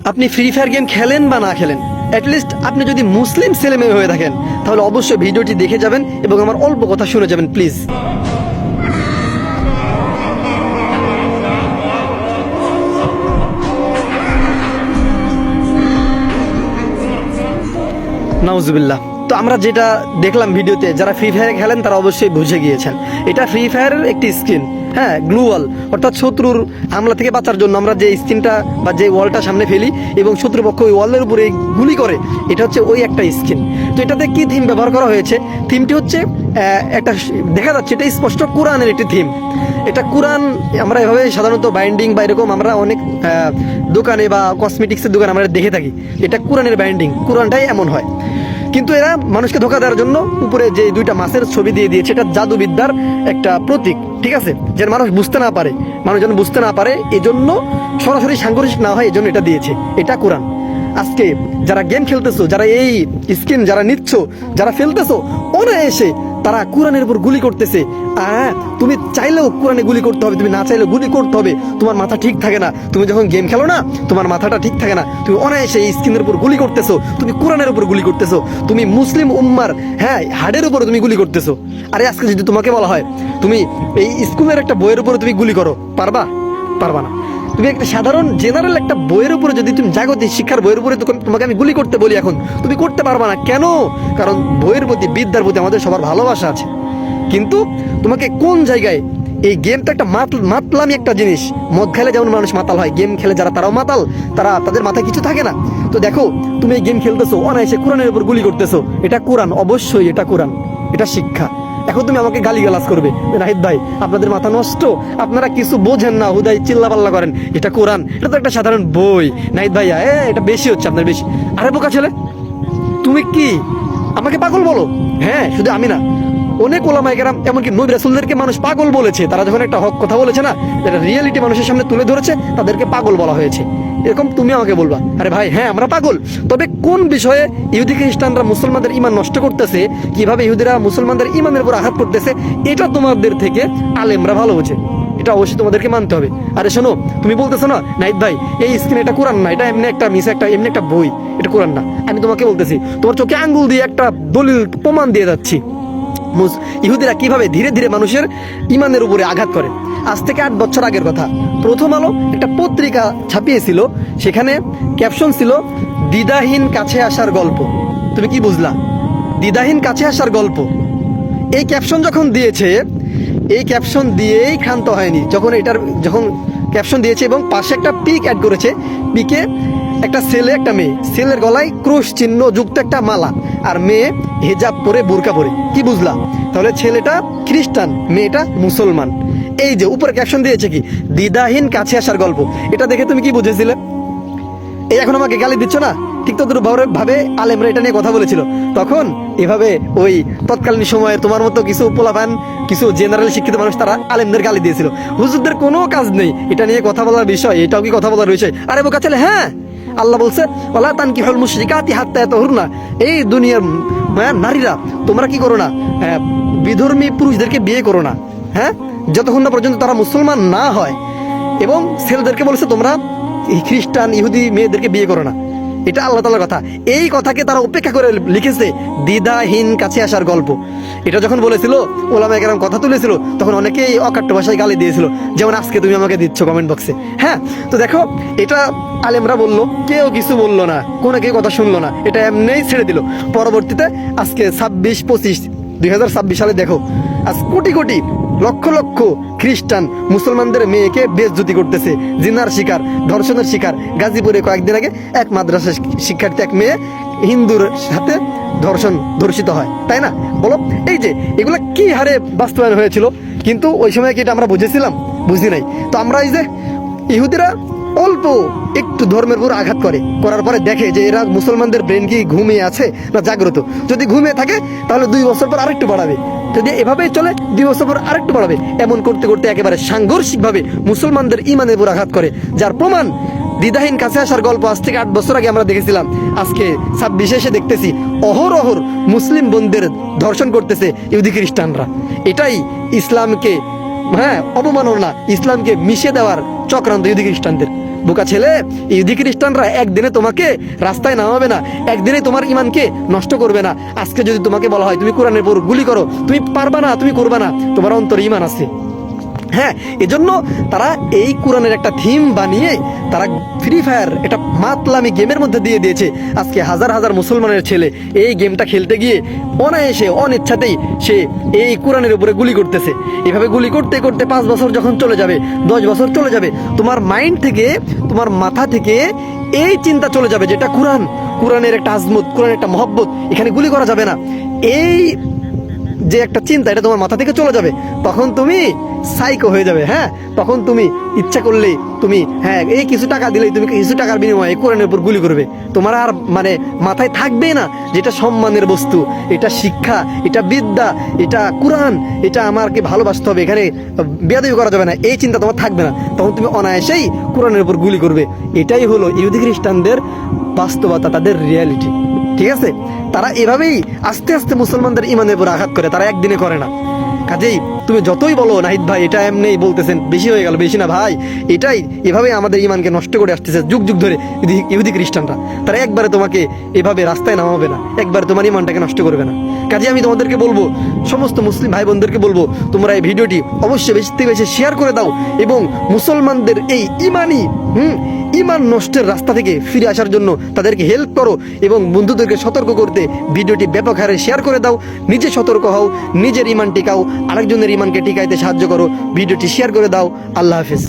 আপনি free fire game খেলেন বা না খেলেন, অ্যাটলিস্ট আপনি যদি মুসলিম ছেলেমেয়ে হয়ে থাকেন তাহলে অবশ্যই ভিডিওটি দেখে যাবেন এবং আমার অল্প কথা শুনে যাবেন প্লিজ। নাউজুবিল্লাহ। তো আমরা যেটা দেখলাম ভিডিওতে, যারা ফ্রি ফায়ার খেলেন তারা অবশ্যই বুঝে গিয়েছেন এটা ফ্রি ফায়ারের একটি স্কিন। হ্যাঁ, গ্লুওয়াল, অর্থাৎ শত্রুর হামলা থেকে বাঁচার জন্য আমরা যে স্কিনটা বা যে ওয়ালটা সামনে ফেলি এবং শত্রুপক্ষ ওই ওয়ালের উপরে গুলি করে, এটা হচ্ছে ওই একটা স্কিন। তো এটাতে কি থিম ব্যবহার করা হয়েছে? থিমটি হচ্ছে একটা দেখা যাচ্ছে এটা স্পষ্ট কোরআনের একটি থিম। এটা কোরআন আমরা এভাবে সাধারণত বাইন্ডিং বা এরকম আমরা অনেক দোকানে বা কসমেটিক্সের দোকানে আমরা দেখে থাকি, এটা কোরআনের বাইন্ডিং, কোরআনটাই এমন হয়। কিন্তু এরা মানুষকে ধোকা দেওয়ার জন্য উপরে যে দুইটা মাছের ছবি দিয়ে দিয়েছে, এটা জাদুবিদ্যার একটা প্রতীক, ঠিক আছে, যেন মানুষ বুঝতে না পারে, মানুষ যেন বুঝতে না পারে, এজন্য সরাসরি সাংঘর্ষিক না হয়, এজন্য এটা দিয়েছে। এটা কোরআন। আজকে যারা গেম খেলতেছো, যারা এই স্কিন যারা নিচ্ছ, যারা ফেলতেছো, অনায়াসে তারা কোরআনের উপর গুলি করতেছে। তুমি চাইলেও কোরআনে গুলি করতে হবে, তুমি না চাইলেও গুলি করতে হবে। তোমার মাথা ঠিক থাকে না, তুমি যখন গেম খেলো না, তোমার মাথাটা ঠিক থাকে না, তুমি অনায়াসে এই স্কিনের উপর গুলি করতেছো, তুমি কোরআনের উপর গুলি করতেছো, তুমি মুসলিম উম্মার হাড়ের উপর তুমি গুলি করতেছো। আরে আজকে যদি তোমাকে বলা হয় তুমি এই স্কুলের একটা বইয়ের উপরে তুমি গুলি করো, পারবা? পারবা না। তুমি একটা সাধারণ জেনারেল একটা বইয়ের উপরে যদি তুমি জাগতিক শিক্ষার বইয়ের উপরে তোমাকে আমি গুলি করতে বলি, এখন তুমি করতে পারবা না। কেন? কারণ বইয়ের প্রতি, বিদ্যার প্রতি আমাদের সবার ভালোবাসা আছে। কিন্তু তোমাকে কোন জায়গায়, এই গেমটা একটা মাতলামি একটা জিনিস। মদ খেলে যেমন মানুষ মাতাল হয়, গেম খেলে যারা তারাও মাতাল, তাদের মাথায় কিছু থাকে না। তো দেখো, তুমি এই গেম খেলতেছো, অনায়াসে কোরআনের উপর গুলি করতেছো। এটা কোরআন, অবশ্যই এটা কোরআন, এটা শিক্ষা। এখন তুমি আমাকে গালিগালাজ করবে, নাহিদ ভাই আপনাদের মাথা নষ্ট, আপনারা কিছু বোঝেন না, হুদাই চিল্লাপাল্লা করেন, এটা কোরআন, এটা তো একটা সাধারণ বই। নাহিদ ভাইয়া এটা বেশি হচ্ছে আপনার, বেশি। আরে বোকা ছেলে, তুমি কি আমাকে পাগল বলো? হ্যাঁ, শুধু আমি না, অনেক ওলামায়ে কেরাম, এমনকি নবী রাসূলদেরকে মানুষ পাগল বলেছে। তারা যখন একটা হক কথা বলেছে না, যেটা রিয়েলিটি মানুষের সামনে তুলে ধরেছে, তাদেরকে পাগল বলা হয়েছে। এরকম তুমি আমাকে বলবা, আরে ভাই হ্যাঁ আমরা পাগল। তবে কোন বিষয়ে ইহুদি খ্রিস্টানরা মুসলমানদের ঈমান নষ্ট করতেছে, কিভাবে ইহুদিরা মুসলমানদের ঈমানের উপর আঘাত করতেছে, এটা তোমাদের থেকে আলেমরা ভালো বোঝে। এটা অবশ্যই তোমাদেরকে মানতে হবে। আরে শোনো, তুমি বলতেছো না নাহিদ ভাই এই স্ক্রিন এটা কোরআন না, এটা এমনি একটা মিস, একটা এমনি একটা বই, এটা কোরআন না। আমি তোমাকে বলতেছি, তোমার চোখে আঙ্গুল দিয়ে একটা দলিল প্রমাণ দিয়ে যাচ্ছি ইহুদিরা কিভাবে ধীরে ধীরে মানুষের ঈমানের উপরে আঘাত করে। আজ থেকে 8 বছর আগের কথা, প্রথম আলো একটা পত্রিকা ছাপিয়েছিল, সেখানে ক্যাপশন ছিল দ্বিধাহীন কাছে আসার গল্প। তুমি কি বুঝলা? দ্বিধাহীন কাছে আসার গল্প। এই ক্যাপশন যখন দিয়েছে, এই ক্যাপশন দিয়েই ক্ষান্ত হয়নি। যখন ক্যাপশন দিয়েছে এবং পাশে একটা পিক অ্যাড করেছে, পিকে একটা ছেলে একটা মেয়ে, ছেলের গলায় ক্রুশ চিহ্ন যুক্ত একটা মালা, আর মেয়ে হিজাব পরে বোরকা পরে। কি বুঝলা? তাহলে ছেলেটা খ্রিস্টান, মেয়েটা মুসলমান। এই যে উপরে ক্যাপশন দিয়েছে কি দ্বিধাহীন কাছে আসার গল্প, এটা দেখে তুমি কি বুঝেছিলে? এই এখন আমাকে গালি দিচ্ছ না, ঠিক তত ভাবে আলেমরা এটা নিয়ে কথা বলেছিল। তখন এভাবে ওই তৎকালীন সময়ে তোমার মতো কিছু পোলাপান, কিছু জেনারেল শিক্ষিত মানুষ, তারা আলেমদের গালি দিয়েছিল। হুজুরদের কোনো কাজ নেই এটা নিয়ে কথা বলার বিষয়, এটাও কি কথা বলার বিষয়? আরে বোকা ছেলে, হ্যাঁ আল্লাহ বলছে ওয়ালা তানকিহুল মুশরিকাতি হাত্তা ইয়াতাহুরনা, এই দুনিয়ার নারীরা তোমরা কি করো না, বিধর্মী পুরুষদেরকে বিয়ে করো না, হ্যাঁ, যতক্ষণ না পর্যন্ত তারা মুসলমান না হয়। এবং ছেলেদেরকে বলেছে তোমরা খ্রিস্টান ইহুদি মেয়েদেরকে বিয়ে করো না। এটা আল্লাহ তাআলার কথা। এই কথাকে তারা উপেক্ষা করে লিখেছে দ্বিধাহীন কাছে আসার গল্প। এটা যখন বলেছিল, ওলামায়ে কেরাম কথা তুলেছিল, তখন অনেকেই অকাট্য ভাষায় গালি দিয়েছিল, যেমন আজকে তুমি আমাকে দিচ্ছ কমেন্ট বক্সে। হ্যাঁ, তো দেখো, এটা আলেমরা বললো, কেউ কিছু বললো না, কোনো কেউ কথা শুনলো না, এটা এমনিই ছেড়ে দিল। পরবর্তীতে আজকে 2026 সালে দেখো, আজ কোটি কোটি লক্ষ লক্ষ খ্রিস্টান মুসলমানদের মেয়েকে বেইজ্জতি করতেছে, জিনার শিকার, ধর্ষণের শিকার। গাজীপুরে কয়েকদিন আগে এক মাদ্রাসা শিক্ষার্থী, এক মেয়ে হিন্দুর সাথে ধর্ষিত হয়, তাই না? বলো, এই যে এগুলা কি হারে বাস্তবায়ন হয়েছিল, কিন্তু ওই সময় কি এটা আমরা বুঝেছিলাম? বুঝি নাই। তো আমরা এই যে ইহুদিরা অল্প একটু ধর্মের উপর আঘাত করার পরে দেখে যে এরা মুসলমানদের ব্রেন কি ঘুমিয়ে আছে না জাগ্রত। যদি ঘুমিয়ে থাকে তাহলে 2 বছর পর আরেকটু বাড়াবে, যদি এভাবেই চলে 2 বছর পর আরেকটু বাড়াবে। এমন করতে করতে একেবারে সাংঘর্ষিকভাবে মুসলমানদের ঈমানের উপর আঘাত করে, যার প্রমাণ দ্বিধাহীন কাছে আসার গল্প আজ থেকে 8 বছর আগে আমরা দেখেছিলাম। আজকে 26 এসে দেখতেছি অহরহ মুসলিম বোনদের ধর্ষণ করতেছে ইহুদি খ্রিস্টানরা। এটাই ইসলামকে অবমাননা, ইসলামকে মিশে দেওয়ার চক্রান্ত ইহুদি খ্রিস্টানদের। বোকা ছেলে, ইহুদি খ্রিস্টানরা একদিনে তোমাকে রাস্তায় নামাবে না, একদিনে তোমার ইমানকে নষ্ট করবে না। আজকে যদি তোমাকে বলা হয় তুমি কোরআনের উপর গুলি করো, তুমি পারবা না, তুমি করবা না, তোমার অন্তরে ইমান আছে। হ্যাঁ, এজন্য তারা এই কোরআনের একটা থিম বানিয়ে তারা ফ্রি ফায়ার এটা মাতলামি গেমের মধ্যে দিয়ে দিয়েছে। আজকে হাজার হাজার মুসলমানের ছেলে এই গেমটা খেলতে গিয়ে অনায়াসে অনিচ্ছাতেই সে এই কোরআনের উপরে গুলি করতেছে। এভাবে গুলি করতে করতে 5 বছর যখন চলে যাবে, 10 বছর চলে যাবে, তোমার মাইন্ড থেকে, তোমার মাথা থেকে এই চিন্তা চলে যাবে যেটা কোরআনের একটা আজমত, কোরআনের একটা মহব্বত, এখানে গুলি করা যাবে না, এই যে একটা চিন্তা এটা তোমার মাথা থেকে চলে যাবে। তখন তুমি সাইকো হয়ে যাবে। হ্যাঁ, তখন তুমি ইচ্ছা করলেই তুমি এই কিছু টাকা দিলেই তুমি কিছু টাকার বিনিময়ে কোরআনের উপর গুলি করবে। তোমার আর মাথায় থাকবে না যেটা সম্মানের বস্তু, এটা শিক্ষা, এটা বিদ্যা, এটা কোরআন, এটা আমাকে ভালোবাসতে হবে, এখানে বেয়াদবি করা যাবে না, এই চিন্তা তোমার থাকবে না। তখন তুমি অনায়াসেই কোরআনের উপর গুলি করবে। এটাই হলো ইহুদি খ্রিস্টানদের বাস্তবতা, তাদের রিয়ালিটি। ঠিক আছে, তারা এভাবেই আস্তে আস্তে মুসলমানদের ইমানের উপর আঘাত করে, তারা একদিনে করে না। কাজেই তুমি যতই বলো নাহিদ ভাই এটা এমনিই বলতেছেন, বেশি হয়ে গেল, বেশি না ভাই, এটাই এভাবে আমাদের ইমানকে নষ্ট করে আসতেছে যুগ যুগ ধরে ইহুদি খ্রিস্টানরা। তারা একবারে তোমাকে এভাবে রাস্তায় নামাবে না, একবার তোমার ইমানটাকে নষ্ট করবে না। কাজে আমি তোমাদেরকে বলবো, সমস্ত মুসলিম ভাই বোনদেরকে বলবো, তোমরা এই ভিডিওটি অবশ্যই বেশি থেকে বেশি শেয়ার করে দাও এবং মুসলমানদের এই ইমান নষ্টের রাস্তা থেকে ফিরে আসার জন্য তাদেরকে হেল্প করো এবং বন্ধুদেরকে সতর্ক করতে ভিডিওটি ব্যাপক হারে শেয়ার করে দাও। নিজে সতর্ক হও, নিজের ইমান টিকাও, আরেকজনের ইমানকে টিকাইতে সাহায্য করো। ভিডিওটি শেয়ার করে দাও। আল্লাহ হাফেজ।